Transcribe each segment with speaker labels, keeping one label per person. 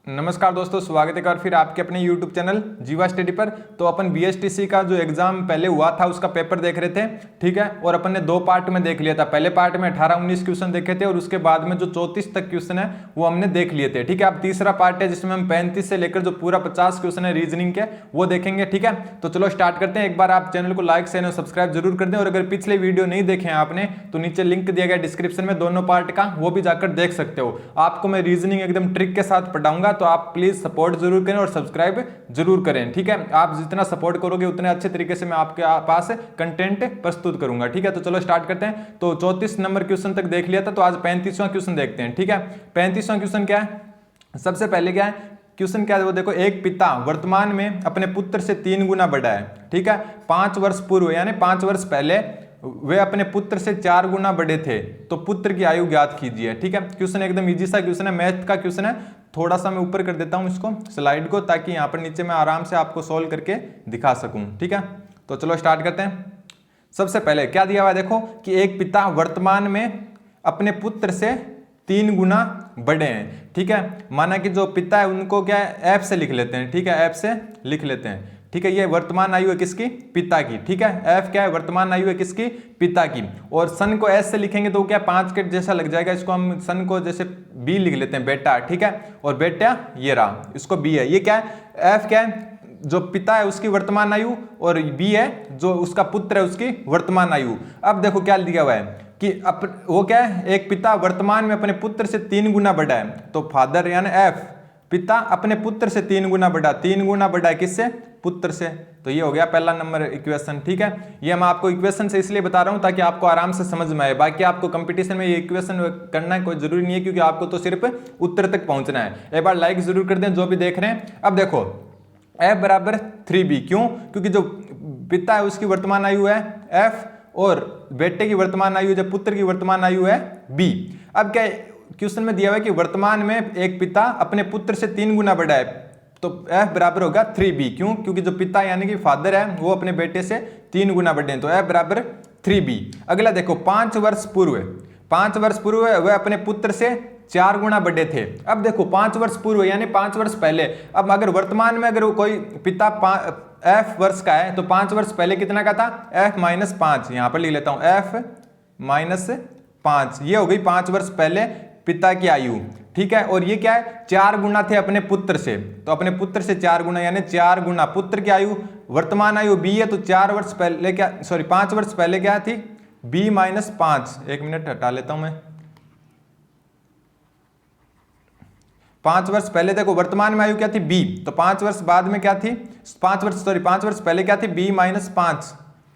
Speaker 1: नमस्कार दोस्तों, स्वागत है एक बार फिर आपके अपने YouTube चैनल जीवा स्टडी पर। तो अपन BSTC का जो एग्जाम पहले हुआ था उसका पेपर देख रहे थे, ठीक है। और अपन ने 2 पार्ट में देख लिया था। पहले पार्ट में 18-19 क्वेश्चन देखे थे और उसके बाद में जो 34 तक क्वेश्चन है वो हमने देख लिए थे, ठीक है। अब तीसरा पार्ट है जिसमें हम 35 से लेकर जो पूरा 50 क्वेश्चन है रीजनिंग के वो देखेंगे, ठीक है। तो चलो स्टार्ट करते हैं। एक बार आप चैनल को लाइक शेयर और सब्सक्राइब जरूर कर दें, और अगर पिछले वीडियो नहीं देखे हैं आपने तो नीचे लिंक दिया गया डिस्क्रिप्शन में दोनों पार्ट का, वो भी जाकर देख सकते हो। आपको मैं रीजनिंग एकदम ट्रिक के साथ पढ़ाऊंगा, तो आप प्लीज सपोर्ट जरूर करें और सब्सक्राइब जरूर करें, ठीक है। आप जितना सपोर्ट करोगे उतने अच्छे तरीके से मैं आपके पास कंटेंट प्रस्तुत करूंगा, ठीक है। तो चलो स्टार्ट करते हैं। तो 34 नंबर क्वेश्चन तक देख लिया था, तो आज 35वां क्वेश्चन देखते हैं, ठीक है। 35वां क्वेश्चन क्या है? सबसे पहले क्या है क्वेश्चन, क्या है वो देखो। एक पिता वर्तमान में अपने पुत्र से 3 गुना बड़ा है, ठीक है। 5 वर्ष पूर्व यानी 5 वर्ष पहले वे अपने पुत्र से 4 गुना बड़े थे, तो पुत्र की आयु ज्ञात कीजिए, ठीक है। क्वेश्चन एकदम इजी सा क्वेश्चन है, मैथ का क्वेश्चन है। थोड़ा सा मैं ऊपर कर देता हूं इसको स्लाइड को, ताकि यहां पर नीचे मैं आराम से आपको सोल्व करके दिखा सकूं, ठीक है। तो चलो स्टार्ट करते हैं। सबसे पहले क्या दिया हुआ है देखो कि एक पिता वर्तमान में अपने पुत्र से 3 गुना बड़े हैं, ठीक है। माना कि जो पिता है उनको क्या है एफ से लिख लेते हैं, ठीक है। एफ से लिख लेते हैं, ठीक है। ये वर्तमान आयु है किसकी? पिता की, ठीक है। एफ क्या है? वर्तमान आयु है किसकी? पिता की। और सन को एस से लिखेंगे तो क्या 5 के जैसा लग जाएगा। इसको हम सन को जैसे बी लिख लेते हैं, बेटा, ठीक है। और बेटा ये रहा, इसको बी है। ये क्या है? एफ क्या है? जो पिता है उसकी वर्तमान आयु, और बी है जो उसका पुत्र है उसकी वर्तमान आयु। अब देखो क्या दिया हुआ है कि वो क्या है, एक पिता वर्तमान में अपने पुत्र से 3 गुना बड़ा है, तो फादर यानी एफ पिता अपने पुत्र से 3 गुना बड़ा। 3 गुना बड़ा है किससे? पुत्र से। तो ये हो गया पहला नंबर इक्वेशन, ठीक है। ये मैं आपको इक्वेशन से इसलिए बता रहा हूं ताकि आपको आराम से समझ में आए। बाकी आपको कंपटीशन में ये इक्वेशन करना है कोई जरूरी नहीं है, क्योंकि आपको तो सिर्फ उत्तर तक पहुंचना है। एक बार लाइक जरूर कर दें जो भी देख रहे हैं। अब देखो एफ बराबर 3b, क्यों? क्योंकि जो पिता है उसकी वर्तमान आयु है एफ, और बेटे की वर्तमान आयु जब पुत्र की वर्तमान आयु है बी। अब क्या क्वेश्चन में दिया हुआ है कि वर्तमान में एक पिता अपने पुत्र से 3 गुना बड़ा है, तो एफ बराबर होगा 3b, क्यों? क्योंकि जो पिता यानी कि फादर है वो अपने बेटे से 3 गुना बड़े हैं, तो एफ बराबर 3b। अगला देखो 5 वर्ष पूर्व वह अपने पुत्र से 4 गुना बड़े थे। अब देखो 5 वर्ष पूर्व यानी 5 वर्ष पहले। अब अगर वर्तमान में अगर कोई पिता एफ वर्ष का है तो 5 वर्ष पहले कितना का था? F minus 5। यहां पर लिख लेता हूं एफ माइनस 5। ये हो गई 5 वर्ष पहले पिता की आयु, ठीक है। और ये क्या है? 4 गुना थे अपने पुत्र से, तो अपने पुत्र से 4 गुना यानी 4 गुना पुत्र की आयु। वर्तमान आयु बी है, तो 4 वर्ष पहले क्या, सॉरी 5 वर्ष पहले क्या थी? B minus 5। 1 मिनट हटा लेता हूं मैं। 5 वर्ष पहले देखो वर्तमान में आयु क्या थी? बी। तो 5 वर्ष बाद में क्या थी? 5 वर्ष पहले क्या थी? बी माइनस 5,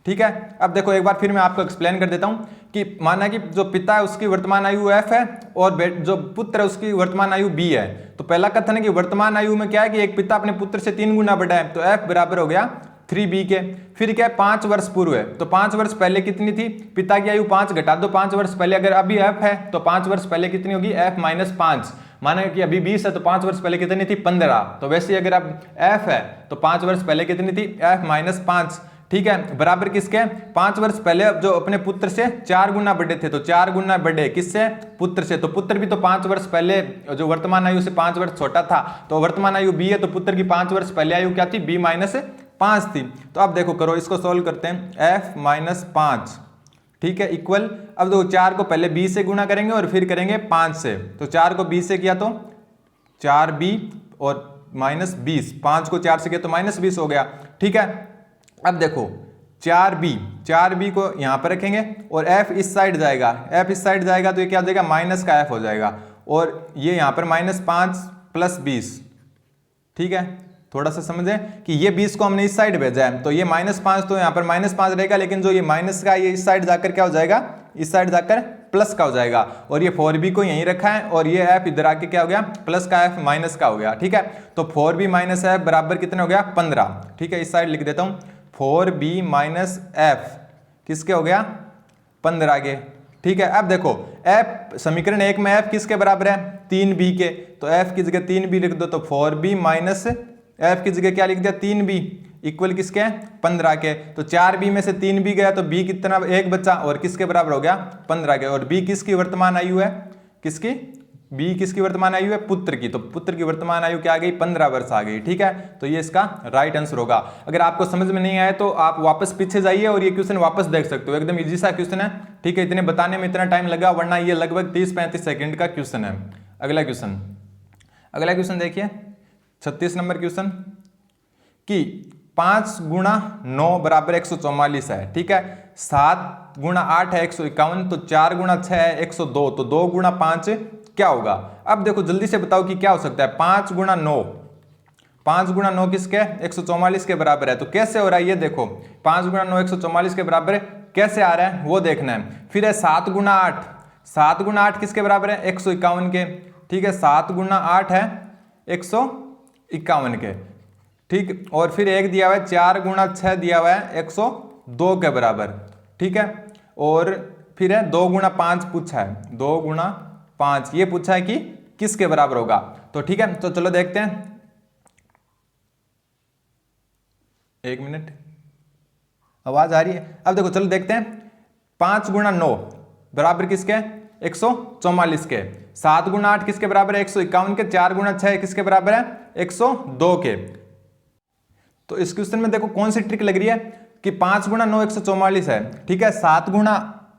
Speaker 1: ठीक है। अब देखो एक बार फिर मैं आपको एक्सप्लेन कर देता हूं कि माना कि जो पिता है उसकी वर्तमान आयु एफ है और जो पुत्र है उसकी वर्तमान आयु बी है। तो पहला कथन है कि वर्तमान आयु में क्या है कि एक पिता अपने पुत्र से 3 गुना बड़ा है, तो एफ बराबर हो गया 3b के। फिर क्या है? 5 वर्ष पूर्व है, तो 5 वर्ष पहले कितनी थी? पिता की आयु 5 घटा दो 5 वर्ष पहले। अगर अभी एफ है तो 5 वर्ष पहले कितनी होगी? F minus 5। माना कि अभी 20 है तो 5 वर्ष पहले कितनी थी? 15। तो वैसे अगर अब एफ है तो 5 वर्ष पहले कितनी थी? एफ माइनस 5, ठीक है। बराबर किसके? 5 वर्ष पहले जो अपने पुत्र से 4 गुना बड़े थे, तो 4 गुना बड़े किससे? पुत्र से। तो पुत्र भी तो 5 वर्ष पहले जो वर्तमान आयु से 5 वर्ष छोटा था, तो वर्तमान आयु बी है, तो पुत्र की 5 वर्ष पहले आयु क्या थी? बी माइनस 5 थी। तो अब देखो करो, इसको सोल्व करते हैं। एफ माइनस 5, ठीक है, इक्वल। अब देखो 4 को पहले बी से गुणा करेंगे और फिर करेंगे 5 से, तो 4 को बी से किया तो 4b और माइनस 20। 5 को 4 से किया तो माइनस 20 हो गया, ठीक है। अब देखो 4b को यहां पर रखेंगे और f इस साइड जाएगा, f इस साइड जाएगा तो ये क्या हो जाएगा? माइनस का f हो जाएगा। और ये यहां पर माइनस 5 प्लस 20, ठीक है। थोड़ा सा समझें कि ये 20 को हमने इस साइड भेजा है, तो ये माइनस 5 तो यहाँ पर माइनस 5 रहेगा, लेकिन जो ये माइनस का ये इस साइड जाकर क्या हो जाएगा? इस साइड जाकर प्लस का हो जाएगा। और ये 4b को यहीं रखा है और ये f इधर आके क्या हो गया? प्लस का f माइनस का हो गया, ठीक है। तो 4b माइनस f बराबर कितना हो गया? 15, ठीक है। इस साइड लिख देता हूं 4b माइनस f किसके हो गया? 15 के, ठीक है। अब देखो f समीकरण 1 में f किसके बराबर है? 3b के, तो f की जगह 3b लिख दो, तो 4b माइनस f की जगह क्या लिख दिया? 3b इक्वल किसके? 15 के। तो 4b में से 3b गया तो b कितना? 1 बचा, और किसके बराबर हो गया? 15 के। और b किसकी वर्तमान आयु है? किसकी? बी किसकी वर्तमान आयु है? पुत्र की। तो पुत्र की वर्तमान आयु क्या आ गई? 15 वर्ष आ गई। ठीक है, तो ये इसका राइट आंसर होगा। अगर आपको समझ में नहीं आए तो आप वापस पीछे जाइए और ये क्वेश्चन वापस देख सकते हो, एकदम इजी सा क्वेश्चन है। ठीक है, इतने बताने में इतना टाइम लगा, वरना ये लगभग 30-35 सेकंड का क्वेश्चन है। अगला क्वेश्चन देखिए, 36 नंबर क्वेश्चन कि 5 गुणा 9 बराबर 144 है। ठीक है, 7 गुणा 8 है 151, तो 4 गुणा 6 है 102, तो 2 गुणा 5 क्या होगा? अब देखो जल्दी से बताओ कि क्या हो सकता है। 5 गुणा 9, 5 गुणा 9 किसके? 144 के बराबर है। तो कैसे हो रहा है ये देखो, 5 गुणा 9 144 के बराबर कैसे आ रहा है वो देखना है। फिर है 7 गुणा 8, 7 गुणा 8 किसके बराबर है? 151 के। ठीक है, 7 गुणा 8 है 151 के। ठीक, और फिर एक दिया हुआ है 4 गुणा 6 दिया हुआ है 102 के बराबर। ठीक है, और फिर है 2 गुणा 5 पूछा है, 2 गुणा 5 ये पूछा है कि किसके बराबर होगा। तो ठीक है, तो चलो देखते हैं, एक मिनट, आवाज आ रही है? अब देखो चलो देखते हैं, 5 गुणा 9 बराबर किसके? 144 के। 7 गुणा 8 किसके बराबर है? 151 के। 4 गुणा 6 किसके बराबर है? 102 के। तो इस क्वेश्चन में देखो कौन सी ट्रिक लग रही है कि 5 गुणा 9 144 है। ठीक है, 7 गुणा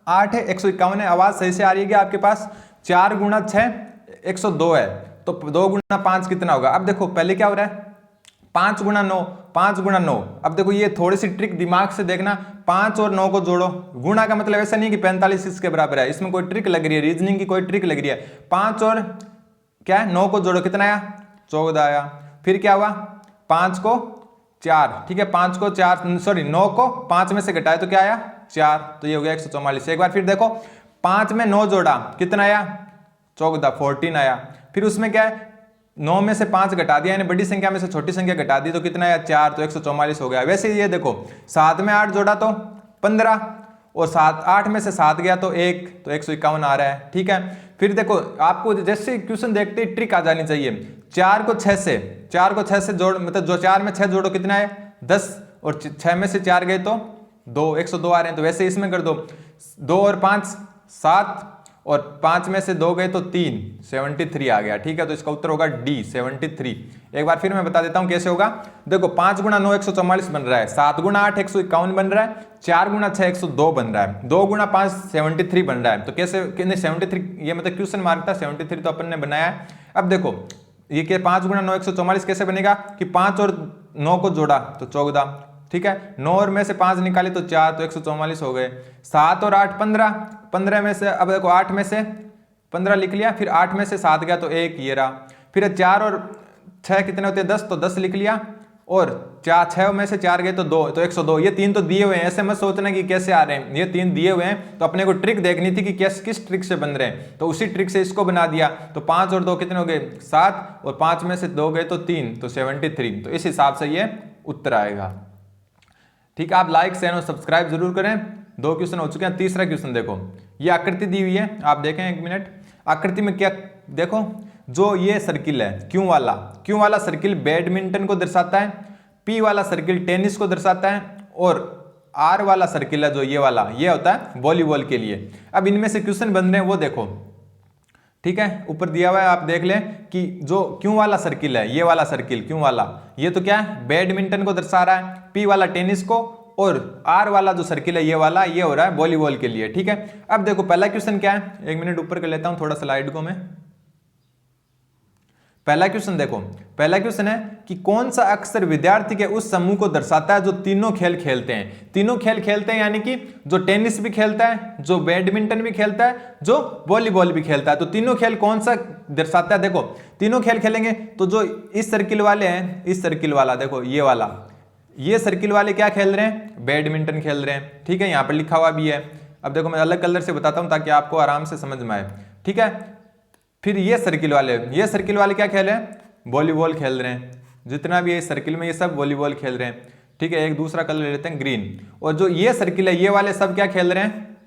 Speaker 1: 8 है 151 है, आवाज सही से आ रही है कि आपके पास? 4 गुणा 6 102 है, तो 2 गुणा 5 कितना होगा? अब देखो पहले क्या हो रहा है, 5 गुणा 9, 5 गुणा 9। अब देखो ये थोड़ी सी ट्रिक दिमाग से देखना, 5 और 9 को जोड़ो। गुणा का मतलब ऐसा नहीं है कि 45 इसके बराबर है, इसमें कोई ट्रिक लग रही है, रीजनिंग की कोई ट्रिक लग रही है। 5 और क्या है 9 को जोड़ो, कितना आया? 14 आया। फिर क्या हुआ? 5 को 4, ठीक है, 5 को 4 सॉरी 9 को 5 में से घटाए तो क्या आया? 4, तो ये हो गया 144। एक बार फिर देखो, 5 में 9 जोड़ा कितना आया? 14, 14 आया। फिर उसमें क्या है, 9 में से 5 घटा दिया, यानी बड़ी संख्या में से छोटी संख्या घटा दी, तो कितना आया? 4, तो 144 हो गया। वैसे ये देखो, 7 में 8 जोड़ा तो 15, और 8 में से 7 गया तो 1, तो 151 आ रहा है। ठीक है, फिर देखो आपको जैसे क्वेश्चन देखते ही ट्रिक आ जानी चाहिए। 4 को 6 से जोड़, मतलब जो 4 में 6 जोड़ो कितना है? 10, और 6 में से 4 गए तो 2, 102 आ रहे हैं। तो वैसे इसमें कर दो, 2 और 5 7, और 5 में से 2 गए तो 3, 73 आ गया। ठीक है, तो इसका उत्तर होगा डी 73। एक बार फिर मैं बता देता हूं कैसे होगा। देखो 5 गुणा 9 144 बन रहा है, 7 गुणा 8 151 बन रहा है, 4 गुणा 6 102 बन रहा है, 2 गुणा 5 73 बन रहा है। तो कैसे? 73, ये मतलब क्वेश्चन मार्क था, 73 तो अपन ने बनाया है। अब देखो ये क्या, 5 गुणा 9 144 कैसे बनेगा कि 5 और 9 को जोड़ा तो 14, ठीक है, 9 और में से 5 निकाले तो 4, तो 144 हो गए। 7 और 8 15, 15 में से, अब देखो 8 में से 15 लिख लिया, फिर 8 में से 7 गया तो 1, ये रहा। फिर 4 और 6 कितने होते हैं? 10, तो 10 लिख लिया, और 6 में से 4 गए तो 2, तो 102। ये 3 तो दिए हुए हैं, ऐसे मत सोचना कि कैसे आ रहे हैं, ये 3 दिए हुए हैं, तो अपने को ट्रिक देखनी थी कि किस ट्रिक से बन रहे हैं, तो उसी ट्रिक से इसको बना दिया। तो 5 और 2 कितने हो गए? 7, और 5 में से 2 गए तो 3, तो 73। तो इस हिसाब से ये उत्तर आएगा। ठीक है, आप लाइक शेयर और सब्सक्राइब जरूर करें। 2 क्वेश्चन हो चुके हैं। तीसरा क्वेश्चन देखो, ये आकृति दी हुई है, आप देखें एक मिनट। आकृति में क्या देखो, जो ये सर्किल है क्यू वाला सर्किल बैडमिंटन को दर्शाता है, पी वाला सर्किल टेनिस को दर्शाता है, और आर वाला सर्किल है जो ये वाला, ये होता है वॉलीबॉल के लिए। अब इनमें से क्वेश्चन बन रहे हैं वो देखो, ठीक है, ऊपर दिया हुआ है, आप देख लें कि जो क्यू वाला सर्किल है, ये वाला सर्किल क्यू वाला, ये तो क्या है? बैडमिंटन को दर्शा रहा है, पी वाला टेनिस को, और आर वाला जो सर्किल है ये वाला, ये हो रहा है वॉलीबॉल के लिए। ठीक है, अब देखो पहला क्वेश्चन क्या है, एक मिनट ऊपर कर लेता हूं थोड़ा स्लाइड को मैं। पहला क्वेश्चन देखो, पहला क्वेश्चन है कि कौन सा अक्षर विद्यार्थी के उस समूह को दर्शाता है जो तीनों खेल खेलते हैं। तीनों खेल खेलते हैं यानी कि जो टेनिस भी खेलता है, जो बैडमिंटन भी खेलता है, जो वॉलीबॉल भी खेलता है। तो तीनों खेल कौन सा दर्शाता है? देखो तीनों खेल खेलेंगे तो जो इस सर्किल वाले हैं, इस सर्किल वाला देखो, ये वाला, ये सर्किल वाले क्या खेल रहे हैं? बैडमिंटन खेल रहे हैं। ठीक है, यहाँ पर लिखा हुआ भी है। अब देखो मैं अलग कलर से बताता हूँ ताकि आपको आराम से समझ में आए। ठीक है, फिर ये सर्किल वाले क्या खेल रहे हैं? वॉलीबॉल खेल रहे हैं। जितना भी है इस सर्किल में, ये सब वॉलीबॉल खेल रहे हैं। ठीक है, एक दूसरा कलर लेते हैं ग्रीन। और जो ये सर्किल है, ये वाले सब क्या खेल रहे हैं?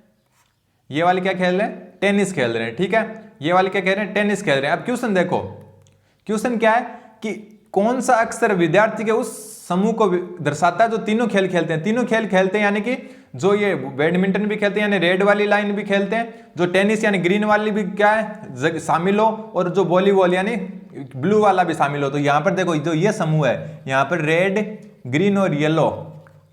Speaker 1: ये वाले क्या खेल रहे हैं? टेनिस खेल रहे हैं। ठीक है, ये वाले क्या खेल रहे हैं? टेनिस खेल रहे हैं। अब क्वेश्चन देखो, क्वेश्चन क्या है कि कौन सा अक्षर विद्यार्थी के उस समूह को दर्शाता है जो तीनों खेल खेलते हैं। तीनों खेल खेलते हैं यानी कि जो ये बैडमिंटन भी खेलते हैं यानी रेड वाली लाइन भी खेलते हैं, जो टेनिस यानी ग्रीन वाली भी क्या है शामिल हो, और जो वॉलीबॉल यानी ब्लू वाला भी शामिल हो। तो यहाँ पर देखो जो ये समूह है, यहाँ पर रेड ग्रीन और येलो,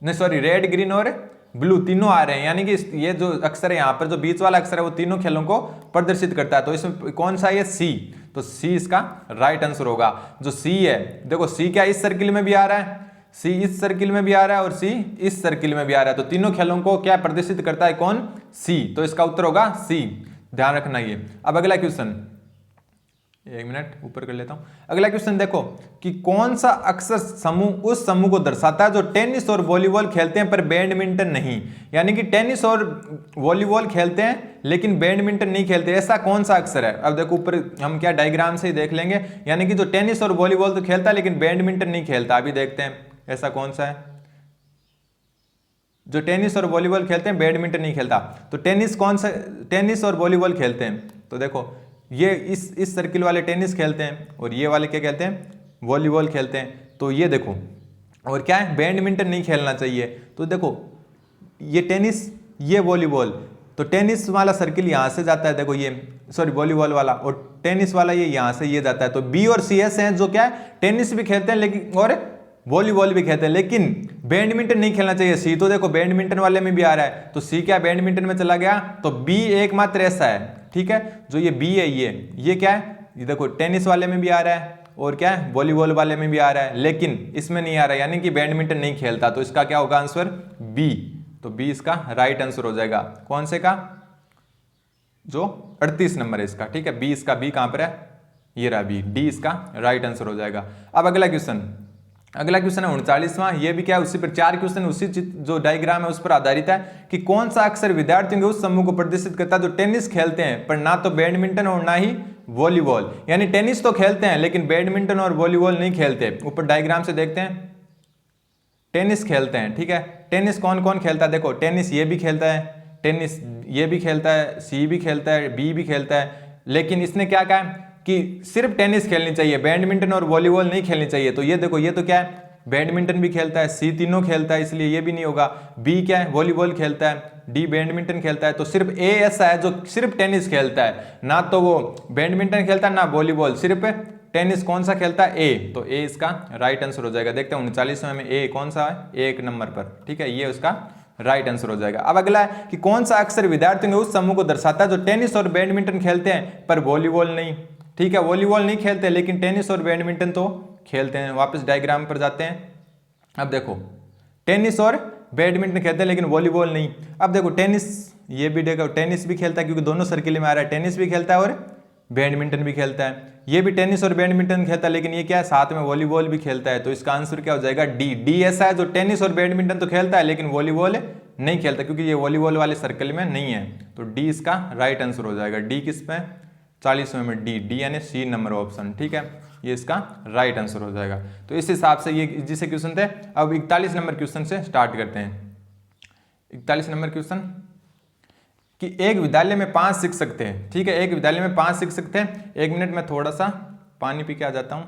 Speaker 1: नहीं सॉरी रेड ग्रीन और ब्लू तीनों आ रहे हैं, यानी कि ये जो अक्षर है यहाँ पर जो बीच वाला अक्षर है वो तीनों खेलों को प्रदर्शित करता है। तो इसमें कौन सा है? सी। तो सी इसका राइट आंसर होगा। जो सी है देखो, सी क्या इस सर्किल में भी आ रहा है, सी इस सर्किल में भी आ रहा है और सी इस सर्किल में भी आ रहा है। तो तीनों खेलों को क्या प्रदर्शित करता है? कौन? सी। तो इसका उत्तर होगा सी, ध्यान रखना ये। अब अगला क्वेश्चन, एक मिनट ऊपर कर लेता हूं। अगला क्वेश्चन देखो कि कौन सा अक्षर समूह उस समूह को दर्शाता है जो टेनिस और वॉलीबॉल खेलते हैं पर बैडमिंटन नहीं। यानी कि टेनिस और वॉलीबॉल खेलते हैं लेकिन बैडमिंटन नहीं खेलते, ऐसा कौन सा अक्षर है? अब देखो ऊपर हम क्या डायग्राम से ही देख लेंगे, यानी कि जो टेनिस और वॉलीबॉल तो खेलता है लेकिन बैडमिंटन नहीं खेलता। अभी देखते हैं ऐसा कौन सा है जो टेनिस और वॉलीबॉल खेलते हैं बैडमिंटन नहीं खेलता। तो टेनिस कौन सा, टेनिस और वॉलीबॉल खेलते हैं, तो देखो ये इस सर्किल वाले टेनिस खेलते हैं और ये वाले क्या कहते हैं? वॉलीबॉल खेलते हैं। तो ये देखो, और क्या है? बैडमिंटन नहीं खेलना चाहिए। तो देखो ये टेनिस ये वॉलीबॉल, तो टेनिस वाला सर्किल यहाँ से जाता है, देखो ये सॉरी वॉलीबॉल वाला, और टेनिस वाला ये यहाँ से ये जाता है। तो बी और सी एस हैं जो क्या है? टेनिस भी खेलते हैं लेकिन और वॉलीबॉल भी खेलते हैं लेकिन बैडमिंटन नहीं खेलना चाहिए। सी तो देखो बैडमिंटन वाले में भी आ रहा है, तो सी क्या बैडमिंटन में चला गया। तो बी एकमात्र ऐसा है, ठीक है, जो ये बी है ये क्या है? ये देखो टेनिस वाले में भी आ रहा है और क्या है? वॉलीबॉल वाले में भी आ रहा है, लेकिन इसमें नहीं आ रहा है, यानी कि बैडमिंटन नहीं खेलता। तो इसका क्या होगा आंसर? बी। तो बी इसका राइट आंसर हो जाएगा। कौन से का? जो 38 नंबर है इसका, ठीक है। बी इसका, बी कहां पर है? ये रहा बी, डी इसका राइट आंसर हो जाएगा। अब अगला क्वेश्चन, अगला क्वेश्चन है 39वां। ये भी क्या है? उसी पर 4 क्वेश्चन उसी जो डायग्राम है उस पर आधारित है कि कौन सा अक्षर विद्यार्थियों के उस समूह को प्रदर्शित करता है जो टेनिस खेलते हैं पर ना तो बैडमिंटन और ना ही वॉलीबॉल। यानी टेनिस तो खेलते हैं लेकिन बैडमिंटन और वॉलीबॉल नहीं खेलते। ऊपर डायग्राम से देखते हैं, टेनिस खेलते हैं, ठीक है। टेनिस कौन कौन खेलता है? देखो टेनिस ये भी खेलता है, टेनिस ये भी खेलता है, सी भी खेलता है, बी भी खेलता है, लेकिन इसने क्या कहा कि सिर्फ टेनिस खेलनी चाहिए, बैडमिंटन और वॉलीबॉल नहीं खेलनी चाहिए। तो ये देखो ये तो क्या है? बैडमिंटन भी खेलता है, सी तीनों खेलता है, इसलिए ये भी नहीं होगा। बी क्या है? वॉलीबॉल खेलता है, डी बैडमिंटन खेलता है। तो सिर्फ ए ऐसा है जो सिर्फ टेनिस खेलता है, ना तो वो बैडमिंटन खेलता है ना वॉलीबॉल, सिर्फ टेनिस कौन सा खेलता है? ए। तो ए इसका राइट आंसर हो जाएगा। देखते हैं 39वें में ए कौन सा है? 1 नंबर पर, ठीक है, ये उसका राइट आंसर हो जाएगा। अब अगला है कि कौन सा अक्षर विद्यार्थियों के उस समूह को दर्शाता है जो टेनिस और बैडमिंटन खेलते हैं पर वॉलीबॉल नहीं, ठीक है। वॉलीबॉल नहीं खेलते लेकिन टेनिस और बैडमिंटन तो खेलते हैं। वापस डायग्राम पर जाते हैं। अब देखो टेनिस और बैडमिंटन खेलते हैं लेकिन वॉलीबॉल नहीं। अब देखो टेनिस, ये भी देखो टेनिस भी खेलता है क्योंकि दोनों सर्किल में आ रहा है, टेनिस भी खेलता है और बैडमिंटन भी खेलता है। ये भी टेनिस और बैडमिंटन खेलता है लेकिन ये क्या है? साथ में वॉलीबॉल भी खेलता है। तो इसका आंसर क्या हो जाएगा? डी। डी ऐसा है जो टेनिस और बैडमिंटन तो खेलता है लेकिन वॉलीबॉल नहीं खेलता, क्योंकि ये वॉलीबॉल वाले सर्कल में नहीं है। तो डी इसका राइट आंसर हो जाएगा। डी किस में? 40वें में डी, डी यानी सी नंबर ऑप्शन, ठीक है, ये इसका राइट आंसर हो जाएगा। तो इस हिसाब से ये जिसे क्वेश्चन थे। अब 41 नंबर क्वेश्चन से स्टार्ट करते हैं। 41 नंबर क्वेश्चन कि एक विद्यालय में 5 शिक्षक थे, ठीक है, एक विद्यालय में 5 शिक्षक थे। 1 मिनट में थोड़ा सा पानी पी के आ जाता हूँ।